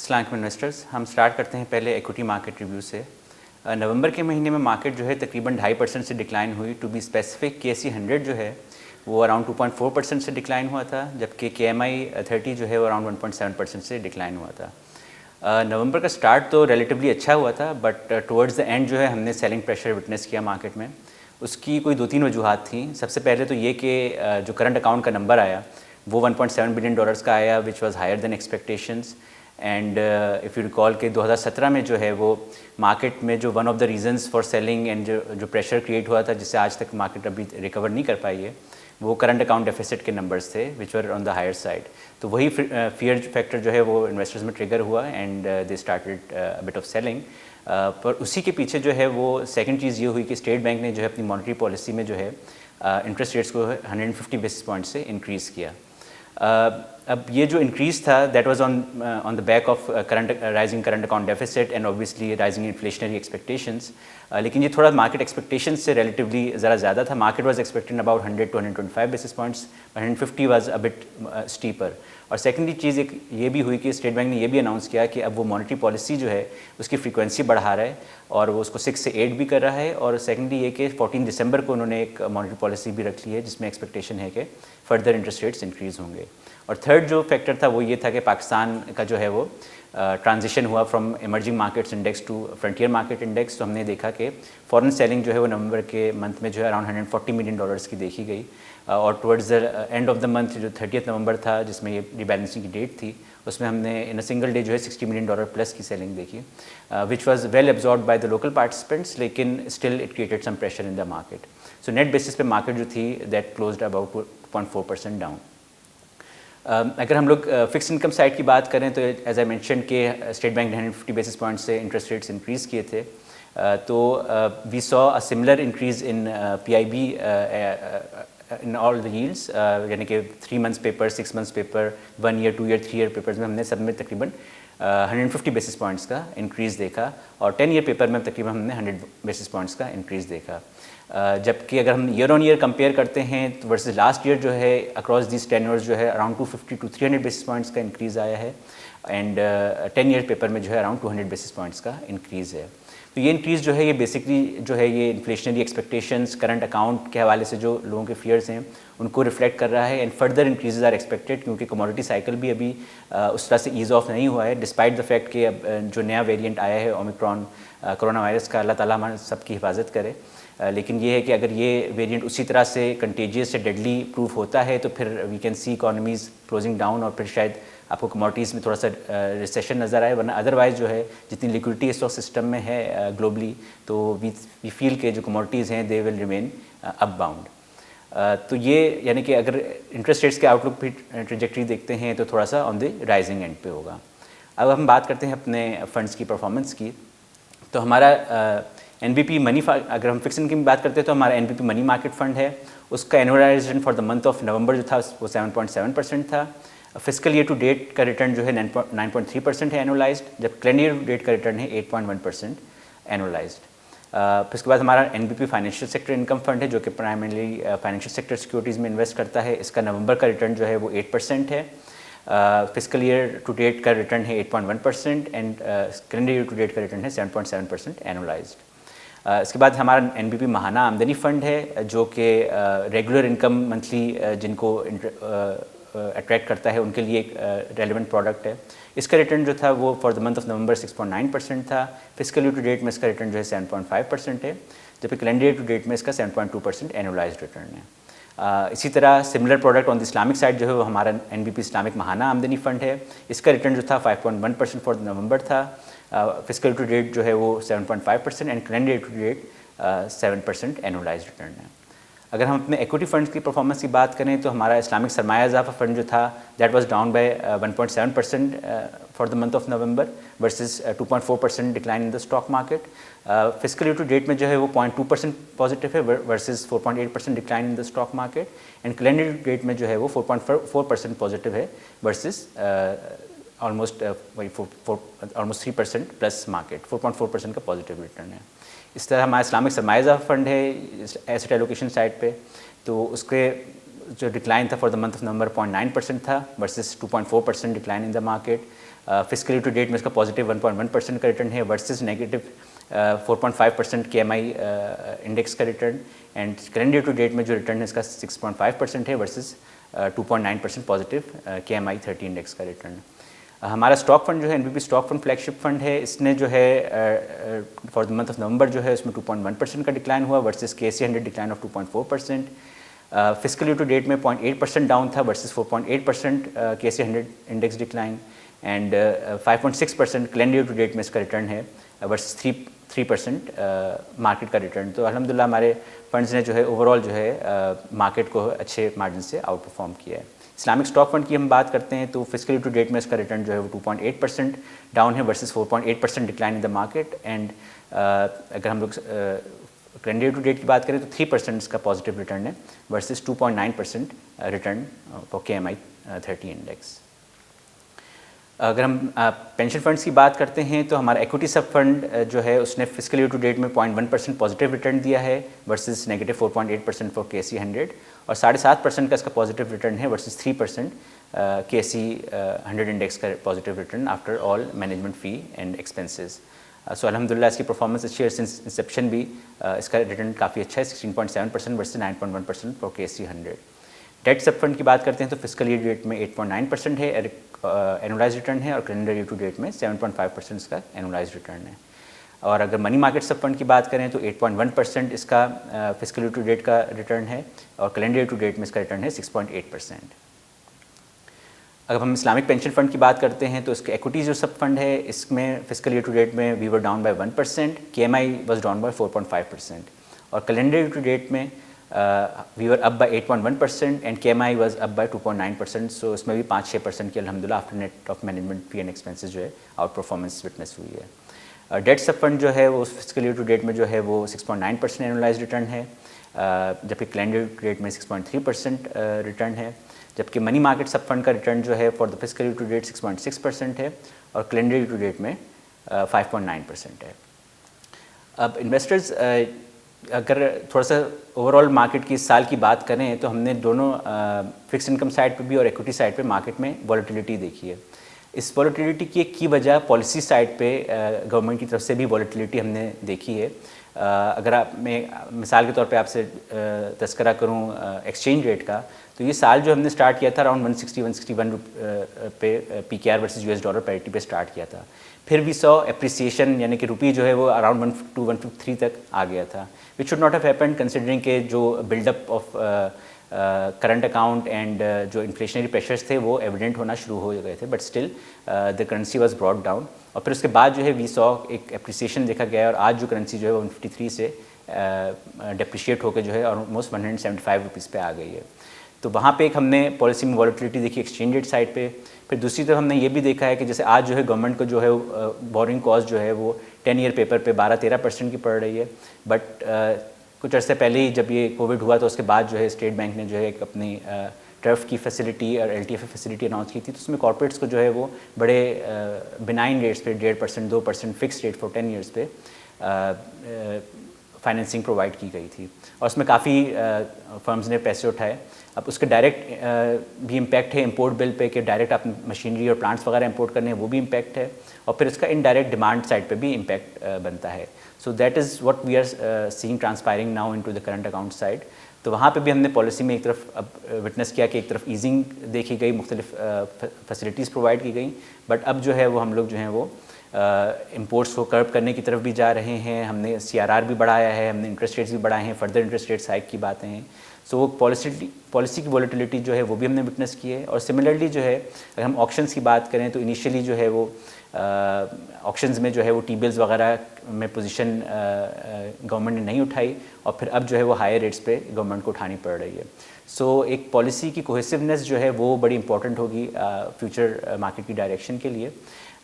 अस्सलाम वालेकुम इन्वेस्टर्स। हम स्टार्ट करते हैं पहले इक्विटी मार्केट रिव्यू से। नवंबर के महीने में मार्केट जो है तकरीबन 2.5% से डिक्लाइन हुई। टू बी स्पेसिफिक KSE 100 जो है वो अराउंड 2.4% से डिक्लाइन हुआ था, जबकि KMI 30 जो है वो अराउंड 1.7% से डिक्लाइन हुआ था। नवंबर का स्टार्ट तो रिलेटिवली अच्छा हुआ था, बट टुवर्ड्स द एंड जो है हमने सेलिंग प्रेशर विटनेस किया मार्केट में। उसकी कोई 2-3 वजूहात थी। सबसे पहले तो ये कि जो करंट अकाउंट का नंबर आया वो $1.7 बिलियन का आया, which was higher than expectations. And if you recall के 2017 में जो है वो मार्केट में जो one of the reasons for selling and जो प्रेशर क्रिएट हुआ था, जिससे आज तक मार्केट अभी रिकवर नहीं कर पाई है, वो करंट अकाउंट डेफिसिट के नंबर्स थे which were on the higher side. तो वही फियर फैक्टर जो है वो इन्वेस्टर्स में ट्रिगर हुआ and they started a bit of selling. पर उसी के पीछे जो है वो सेकंड चीज़ ये हुई कि स्टेट बैंक ने जो है अपनी मॉनेटरी पॉलिसी में जो है इंटरेस्ट रेट्स को 150 बेसिस पॉइंट से इंक्रीज़ किया। अब ये जो इंक्रीज़ था that was on the back of rising current account deficit and obviously rising inflationary expectations. लेकिन ये थोड़ा मार्केट एक्सपेक्टेशंस से रिलेटिवली ज़रा ज़्यादा था। Market was expecting about 100 to 125 basis points, 150 was a bit steeper. और सेकेंडरी चीज़ एक ये भी हुई कि स्टेट बैंक ने ये भी अनाउंस किया कि अब वो मॉनेटरी पॉलिसी जो है उसकी फ्रीक्वेंसी बढ़ा रहा है और वो उसको 6 से 8 भी कर रहा है। और सेकेंडरी ये कि 14 दिसंबर को उन्होंने एक मॉनेटरी पॉलिसी भी रख ली है जिसमें एक्सपेक्टेशन है कि फर्दर इंटरेस्ट रेट्स इंक्रीज़ होंगे। और थर्ड जो फैक्टर था वो ये था कि पाकिस्तान का जो है वो ट्रांजिशन हुआ from emerging markets index to frontier market index. तो हमने देखा कि फॉरेन सेलिंग जो है वो नवंबर के मंथ में जो है अराउंड $140 मिलियन की देखी गई। और towards the end of the month जो 30 नवंबर था, जिसमें ये रिबैलेंसिंग की डेट थी, उसमें हमने इन अ सिंगल डे जो है $60 मिलियन प्लस की सेलिंग देखी, which was well absorbed by the local participants, लेकिन still it created some pressure in the market. So net basis पे मार्केट जो थी दैट क्लोज्ड अबाउट 2.4% डाउन। अगर हम लोग फिक्स इनकम साइड की बात करें तो एज आई मेंशन के स्टेट बैंक ने 150 बेसिस पॉइंट से इंटरेस्ट रेट्स इंक्रीज़ किए थे। तो we saw a similar increase in PIB in all the yields, यानी कि 3 months paper, 6 months paper, 1 year, 2 year, 3 year papers में हमने सब में तकरीबन 150 बेसिस पॉइंट्स का इंक्रीज़ देखा। और 10 ईयर पेपर में तकरीबन हमने 100 बेसिस पॉइंट्स का इंक्रीज़ देखा। जबकि अगर हम ईयर ऑन ईयर कंपेयर करते हैं तो वर्सेस लास्ट ईयर जो है अक्रॉस दिस टेन्योर्स जो है अराउंड 250 to 300 बेसिस पॉइंट्स का इंक्रीज़ आया है। एंड 10 ईयर पेपर में जो है अराउंड 200 बेसिस पॉइंट्स का इंक्रीज़ है। तो ये इंक्रीज़ जो है ये बेसिकली जो है ये इन्फ्लेशनरी एक्सपेक्टेशंस, करंट अकाउंट के हवाले से जो लोगों के फियर्स हैं उनको रिफ्लेक्ट कर रहा है। And further increases are expected, क्योंकि कमोडिटी साइकिल भी अभी उस तरह से ईज़ ऑफ नहीं हुआ है, डिस्पाइट द फैक्ट कि अब जो नया वेरिएंट आया है ओमिक्रॉन कोरोना वायरस का, अल्लाह ताला हमारे सबकी हिफाजत करे। लेकिन ये है कि अगर ये वेरिएंट उसी तरह से कंटेजियस से डेडली प्रूफ होता है तो फिर we can see economies closing down और फिर शायद आपको कमोडिटीज़ में थोड़ा सा रिसेशन नज़र आए। वरना अदरवाइज़ जो है जितनी लिक्विडिटी इस वक्त सिस्टम में है ग्लोबली, तो वी फील के जो कमोडिटीज़ हैं they will remain up bound. तो ये यानी कि अगर इंटरेस्ट रेट्स के आउटलुक भी ट्रेजेक्टरी देखते हैं तो थोड़ा सा ऑन द राइजिंग एंड पे होगा। अब हम बात करते हैं अपने फंड्स की परफॉर्मेंस की। तो हमारा NBP मनी, अगर हम फिक्स इनकम की बात करते हैं तो हमारा NBP मनी मार्केट फंड है, उसका annualization for the month of November जो था वो 7.7% था। फिजिकल ईयर टू डेट का रिटर्न जो है 9.3% है एनुअलाइज्ड, जब कैलेंडर ईयर टू डेट का रिटर्न है 8.1% एनुअलाइज्ड। फिर उसके बाद हमारा NBP financial sector income fund है जो कि प्राइमरली फाइनेंशियल सेक्टर सिक्योरिटीज़ में इन्वेस्ट करता है। इसका नवंबर का रिटर्न जो है वो 8% है। फिजिकल ईयर टू डेट का रिटर्न है 8.1% and calendar year to date का रिटर्न है 7.7% एनुअलाइज्ड। इसके बाद हमारा NBP महाना आमदनी फ़ंड है जो कि रेगुलर इनकम मंथली जिनको अट्रैक्ट करता है उनके लिए एक रेलिवेंट प्रोडक्ट है। इसका रिटर्न जो था वो फॉर द मंथ ऑफ नवंबर 6.9% था। फिजिकल ईयर टू डेट में इसका रिटर्न जो है 7.5% है, जबकि कैलेंडर ईयर टू डेट में इसका 7.2% एनुअलाइज्ड रिटर्न है। इसी तरह similar product on the Islamic side जो है वो हमारा NBP इस्लामिक महाना आमदनी फ़ंड है। इसका रिटर्न जो था 5.1% फॉर नवंबर था। फिजिकल टू डेट जो है वो 7.5% and calendar year to date 7% annualised return है। अगर हम अपने इक्विटी फंड्स की परफॉर्मेंस की बात करें तो हमारा इस्लामिक सरमाया इजाफा फंड जो था that was down by 1.7% for the month of November versus 2.4% decline in the stock market. Physical year to date में जो है वो 0.2% पॉजिटिव है versus 4.8% decline in the stock market. And calendar year to date में जो है वो 4.4% positive है वर्सेस ऑलमोस्ट 3% प्लस मार्केट, 4.4% का पॉजिटिव रिटर्न है। इस तरह हमारा इस्लामिक सरमाया फंड है एसेट एलोकेशन साइड पे, तो उसके जो डिक्लाइन था for the month of November 0.9% था versus 2.4% decline in the market. Fiscal year to date में इसका पॉजिटिव 1.1% का रिटर्न है वर्सेस नेगेटिव 4.5% KMI इंडेक्स का रिटर्न। And calendar year to date में जो रिटर्न है इसका 6.5% है वर्सेस 2.9% पॉजिटिव KMI 30 इंडेक्स का रिटर्न। हमारा स्टॉक फंड जो है NBP stock fund flagship fund है, इसने जो है for the month of November जो है उसमें 2.1% का डिक्लाइन हुआ versus KSE 100 decline of 2.4%। Fiscal year to date में 0.8% डाउन था versus 4.8% KSE 100 index decline. And 5.6% calendar year to date में इसका रिटर्न है वर्सेस 3% मार्केट का रिटर्न। तो अल्हम्दुलिल्लाह हमारे फंड्स ने जो है ओवरऑल जो है मार्केट को अच्छे मार्जिन से आउट परफॉर्म किया है। इस्लामिक स्टॉक फंड की हम बात करते हैं तो फिस्कल ईयर टू डेट में इसका रिटर्न जो है वो 2.8% डाउन है versus 4.8% decline in the market. And अगर हम लोग कैलेंडर ईयर टू डेट की बात करें तो 3% इसका पॉजिटिव रिटर्न है versus 2.9% return for KMI 30 index. अगर हम पेंशन फंड्स की बात करते हैं तो हमारा इक्विटी सब फंड जो है उसने फिस्कल ईयर टू डेट में 0.1% पॉजिटिव रिटर्न दिया है वर्सेस नेगेटिव 4.8% फॉर KSE 100 और 7.5% का इसका पॉजिटिव रिटर्न है वर्सेस 3% KSE 100 इंडेक्स का positive return after all management fee and expenses. So अल्हम्दुलिल्लाह इसकी परफॉर्मेंस अच्छी है, सिंस इंसेप्शन भी इसका रिटर्न काफ़ी अच्छा है 16.7% वर्सेस 9.1% फॉर KSE 100। डेट सब फंड की बात करते हैं तो फिस्कल ईयर डेट में 8.9% है एनुअलाइज रिटर्न है और कैलेंडर ईयर टू डेट में 7.5% इसका एनुअलाइज रिटर्न है। और अगर मनी मार्केट सब फंड की बात करें तो 8.1% इसका फिस्कल ईयर टू डेट का रिटर्न है और कैलेंडर ईयर टू डेट में इसका रिटर्न है 6.8%। अगर हम इस्लामिक पेंशन फंड की बात करते हैं तो इसके इक्विटी जो सब फंड है इसमें फिस्कल ईयर टू डेट में we were down by 1%, KMI was down by 4.5% और कैलेंडर ईयर टू डेट में we were up by 8.1% and KMI was up by 2.9%। So इसमें भी 5-6% की अल्हम्दुलिल्लाह after net of management fee and expenses जो है out performance witness हुई है। डेट सब फंड जो है वो फिस्कल ईयर टू डेट में जो है वो 6.9% एनुअलाइज्ड रिटर्न है जबकि कैलेंडर ईयर टू डेट में 6.3% रिटर्न है। जबकि मनी मार्केट सब फंड का रिटर्न जो है for the fiscal year to date 6.6% है और कैलेंडर ईयर टू डेट में 5.9% है। अब इन्वेस्टर्स अगर थोड़ा सा ओवरऑल मार्केट की इस साल की बात करें तो हमने दोनों फिक्स इनकम साइड पे भी और इक्विटी साइड पे मार्केट में वॉलेटिलिटी देखी है। इस वॉलेटिलिटी की एक की वजह पॉलिसी साइड पे गवर्नमेंट की तरफ से भी वॉलेटिलिटी हमने देखी है। अगर आप मैं मिसाल के तौर पे आपसे तस्करा करूं एक्सचेंज रेट का तो ये साल जो हमने स्टार्ट किया था अराउंड 161 पे PKR versus US dollar parity पे स्टार्ट किया था। फिर भी सॉ एप्रिसिएशन यानी कि रुपी जो है वो अराउंड 152-153 तक आ गया था which should not have happened considering के जो buildup of current account and जो इन्फ्लेशनरी प्रेशर्स थे वो एविडेंट होना शुरू हो गए थे but still the currency was brought down और फिर उसके बाद जो है वी सॉ एक एप्रिसिएशन देखा गया और आज जो करेंसी जो है वो 153 से डेप्रिशिएट होकर जो है ऑलमोस्ट 175 रुपीज़ पे आ गई है। तो वहाँ पे एक हमने पॉलिसी में वॉलेटिलिटी देखी एक्सचेंज रेट साइड पे। फिर दूसरी तरफ हमने ये भी देखा है कि जैसे आज जो है गवर्नमेंट को जो है बोरिंग कॉस्ट जो है वो 10 ईयर पेपर पे 12-13% की पड़ रही है बट कुछ अर्से पहले ही जब ये कोविड हुआ तो उसके बाद जो है स्टेट बैंक ने जो है एक अपनी टर्फ की फैसिलिटी और LTF फैसिलिटी अनाउंस की थी तो उसमें कॉर्पोरेट्स को जो है वो बड़े बिनाइन रेट्स पे 1.5% 2% फिक्स रेट फॉर 10 ईयर्स पे फाइनेंसिंग प्रोवाइड की गई थी और उसमें काफ़ी फर्म्स ने पैसे उठाए। अब उसके डायरेक्ट भी इम्पैक्ट है इंपोर्ट बिल पे कि डायरेक्ट आप मशीनरी और प्लांट्स वगैरह इंपोर्ट करने हैं वो भी इम्पैक्ट है और फिर इसका इनडायरेक्ट डिमांड साइड पे भी इम्पैक्ट बनता है। So that is what we are seeing transpiring now into the current account side. तो वहाँ पे भी हमने पॉलिसी में एक तरफ अब विटनेस किया कि एक तरफ ईजिंग देखी गई, मुख्तलिफ फैसिलिटीज़ प्रोवाइड की गई बट अब जो है वो हम लोग जो हैं वो इंपोर्ट्स को कर्ब करने की तरफ भी जा रहे हैं। हमने CRR भी बढ़ाया है, हमने इंटरेस्ट रेट्स भी बढ़ाए हैं, फर्दर इंटरेस्ट रेट्स हाइक की बातें हैं। सो वो पॉलिसी की वॉलेटिलिटी जो है वो भी हमने विटनेस की है। और सिमिलरली जो है अगर हम ऑक्शंस की बात करें तो इनिशियली जो है वो ऑक्शंस में जो है वो T-बिल्स वगैरह में पोजीशन गवर्नमेंट ने नहीं उठाई और फिर अब जो है वो हायर रेट्स पे गवर्नमेंट को उठानी पड़ रही है। सो एक पॉलिसी की कोहेसिवनेस जो है वो बड़ी इंपॉर्टेंट होगी फ्यूचर मार्केट की डायरेक्शन के लिए।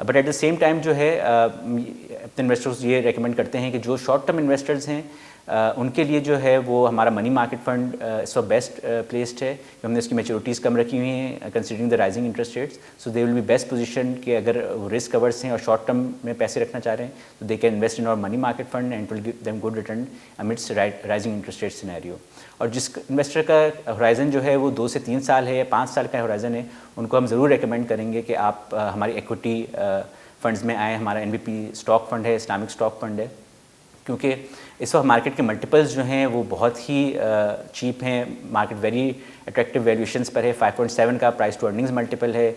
But at the same time जो है अपने इन्वेस्टर्स ये रेकमेंड करते हैं कि जो शॉर्ट टर्म इन्वेस्टर्स हैं उनके लिए जो है वो हमारा मनी मार्केट फंड इस वक्त बेस्ट प्लेस्ड है। हमने इसकी मैच्योरिटीज़ कम रखी हुई हैं considering the rising interest rates, so they will B best position कि अगर वो रिस्क कवर्स हैं और शॉर्ट टर्म में पैसे रखना चाह रहे हैं तो they can invest in our money market fund and will give them good return amidst rising interest rate scenario. और जिस इन्वेस्टर का होराइजन जो है वो 2 से 3 साल है या 5 साल का होराइजन है, उनको हम ज़रूर रिकमेंड करेंगे कि आप हमारी इक्विटी फंड्स में आएँ। हमारा NBP स्टॉक फंड है, इस्लामिक स्टॉक फंड है, क्योंकि इस वक्त मार्केट के मल्टीपल्स जो हैं वो बहुत ही चीप हैं। मार्केट वेरी अट्रैक्टिव वैल्यूएशंस पर है। 5.7 का प्राइस टू अर्निंग्स मल्टीपल है,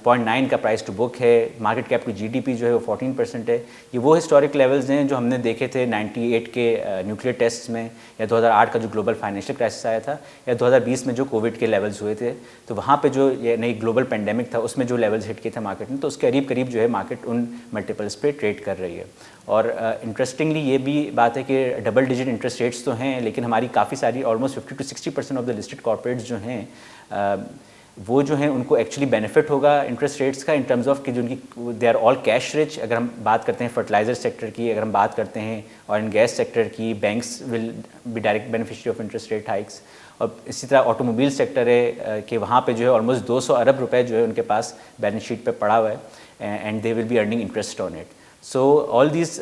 0.9 का प्राइस टू बुक है, मार्केट कैप टू GDP जो है वो 14% है। ये वो हिस्टोरिक लेवल्स हैं जो हमने देखे थे 98 के न्यूक्लियर टेस्ट में, या 2008 का जो ग्लोबल फाइनेंशियल क्राइसिस आया था, या 2020 में जो कोविड के लेवल्स हुए थे। तो वहाँ पे जो ये नई ग्लोबल पेंडेमिक था उसमें जो लेवल्स हिट किए थे मार्केट में, तो उसके करीब करीब जो है मार्केट उन मल्टीपल्स पे ट्रेड कर रही है। और इंटरेस्टिंगली ये भी बात है कि डबल डिजिट इंटरेस्ट रेट्स तो हैं, लेकिन हमारी काफ़ी सारी almost 50 to 60% of the listed corporates जो हैं वो जो हैं उनको एक्चुअली बेनिफिट होगा इंटरेस्ट रेट्स का, इन टर्म्स ऑफ कि जो उनकी they are all cash rich. अगर हम बात करते हैं फर्टिलाइजर सेक्टर की, अगर हम बात करते हैं ऑयल एंड गैस सेक्टर की, banks will be direct beneficiary of interest rate hikes. और इसी तरह ऑटोमोबाइल सेक्टर है कि वहाँ पे जो है ऑलमोस्ट 200 अरब रुपए जो है उनके पास बैलेंस शीट पे पड़ा हुआ है and they will be earning interest on it. So all these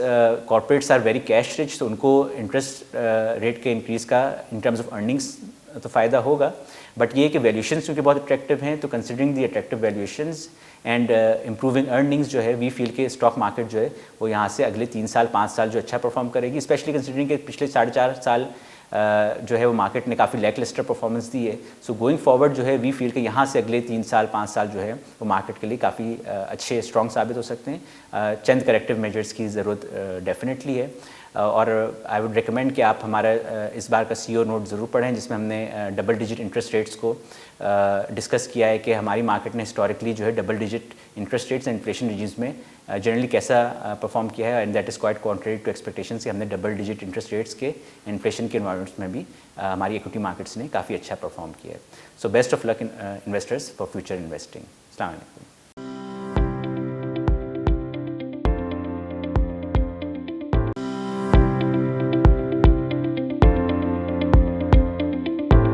corporates are very cash rich, तो उनको इंटरेस्ट रेट के इंक्रीज़ का इन टर्म्स ऑफ अर्निंग्स तो फ़ायदा होगा। बट ये कि वैल्यूएशंस क्योंकि बहुत अट्रैक्टिव हैं, तो considering the attractive valuations and improving earnings जो है वी फील के स्टॉक मार्केट जो है वो यहाँ से अगले 3 साल 5 साल जो अच्छा परफॉर्म करेगी, स्पेशली कंसिडरिंग के पिछले 4.5 साल जो है वो मार्केट ने काफ़ी लैकलिस्टर परफॉर्मेंस दी है। सो गोइंग फॉरवर्ड जो है वी फील के यहाँ से अगले 3 साल 5 साल जो है वो मार्केट के लिए काफ़ी अच्छे स्ट्रॉन्ग साबित हो सकते हैं। चंद करेक्टिव मेजर्स की ज़रूरत डेफिनेटली है। और आई वुड रिकमेंड कि आप हमारा इस बार का CEO नोट ज़रूर पढ़ें, जिसमें हमने डबल डिजिट इंटरेस्ट रेट्स को डिस्कस किया है कि हमारी मार्केट ने हिस्टोरिकली जो है double digit interest rates and inflation regimes में जनरली कैसा परफॉर्म किया है, and that is quite contrary to expectations कि हमने डबल डिजिट इंटरेस्ट रेट्स के इन्फ्लेशन के इन्वायरमेंट्स में भी हमारी इक्विटी मार्केट्स ने काफ़ी अच्छा परफॉर्म किया है। So best of luck investors for future investing. अस्सलाम वालेकुम।